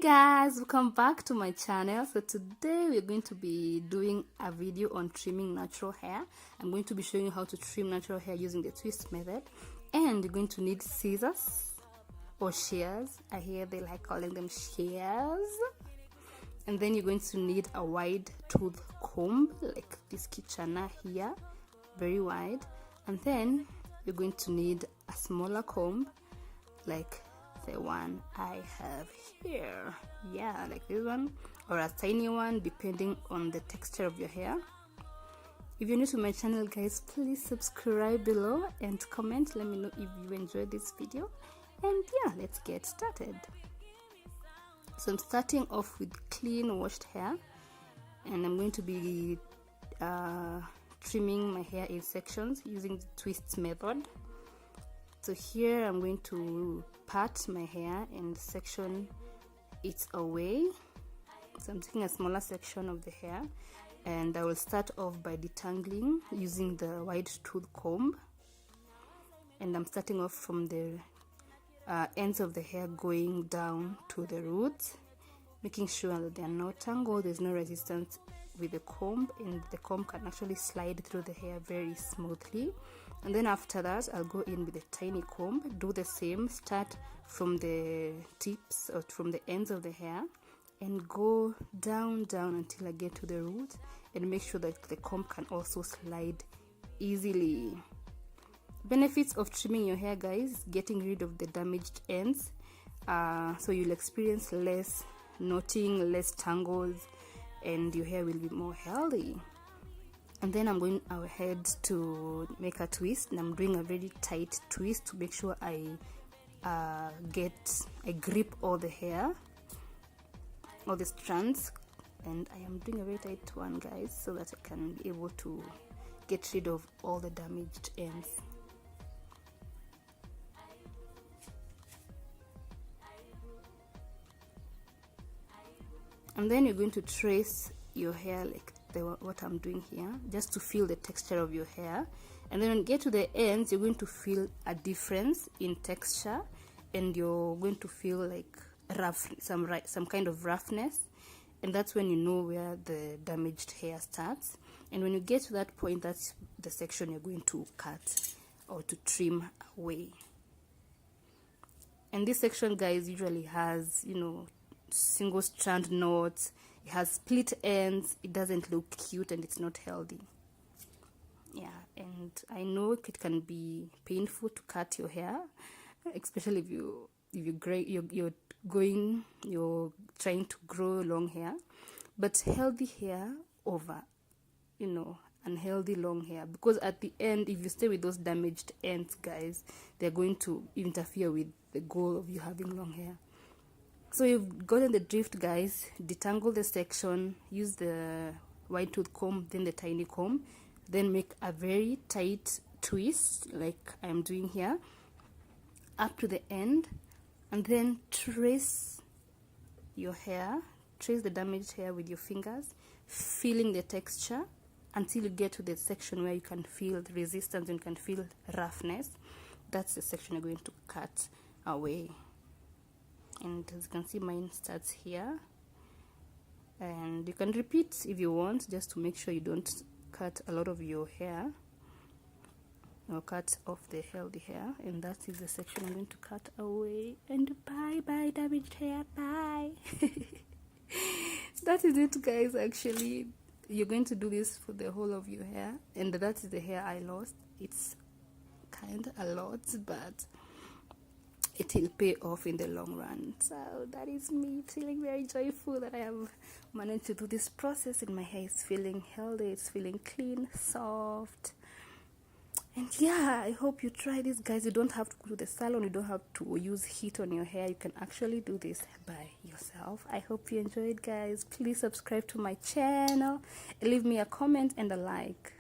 Guys, welcome back to my channel. So today we're going to be doing a video on trimming natural hair. I'm going to be showing you how to trim natural hair using the twist method, and you're going to need scissors or shears. I hear they like calling them shears. And then you're going to need a wide tooth comb like this Kichana here, very wide. And then you're going to need a smaller comb like the one I have here, yeah, like this one, or a tiny one depending on the texture of your hair. If you're new to my channel, guys, please subscribe below and comment. Let me know if you enjoyed this video, and yeah, let's get started. So I'm starting off with clean washed hair, and I'm going to be trimming my hair in sections using the twist method. So here I'm going to part my hair and section it away. So I'm taking a smaller section of the hair, and I will start off by detangling using the wide tooth comb. And I'm starting off from the ends of the hair going down to the roots, making sure that they are not tangled, there's no resistance with the comb, and the comb can actually slide through the hair very smoothly. And then after that, I'll go in with a tiny comb, do the same, start from the tips or from the ends of the hair and go down until I get to the root, and make sure that the comb can also slide easily. Benefits of trimming your hair, guys: getting rid of the damaged ends, so you'll experience less knotting, less tangles, and your hair will be more healthy. And then I'm going ahead to make a twist, and I'm doing a very tight twist to make sure I grip all the hair, all the strands, and I am doing a very tight one, guys, so that I can be able to get rid of all the damaged ends. And then you're going to trace your hair like what I'm doing here, just to feel the texture of your hair. And then when you get to the ends, you're going to feel a difference in texture, and you're going to feel like some kind of roughness, and that's when you know where the damaged hair starts. And when you get to that point, that's the section you're going to cut or to trim away. And this section, guys, usually has, you know, single strand knots, it has split ends, it doesn't look cute, and it's not healthy. Yeah, and I know it can be painful to cut your hair, especially if you're trying to grow long hair, but healthy hair over, you know, unhealthy long hair, because at the end, if you stay with those damaged ends, guys, they're going to interfere with the goal of you having long hair. So you've gotten the drift, guys. Detangle the section, use the wide tooth comb, then the tiny comb, then make a very tight twist like I'm doing here up to the end, and then trace your hair, trace the damaged hair with your fingers, feeling the texture until you get to the section where you can feel the resistance and you can feel roughness. That's the section you're going to cut away. And as you can see, mine starts here, and you can repeat if you want, just to make sure you don't cut a lot of your hair or cut off the healthy hair. And that is the section I'm going to cut away. And bye damaged hair, bye. That is it, guys. Actually, you're going to do this for the whole of your hair, and that is the hair I lost. It's kind of a lot, but it will pay off in the long run. So that is me feeling very joyful that I have managed to do this process, and my hair is feeling healthy, it's feeling clean, soft. And yeah, I hope you try this, guys. You don't have to go to the salon, you don't have to use heat on your hair. You can actually do this by yourself. I hope you enjoyed, guys. Please subscribe to my channel, leave me a comment and a like.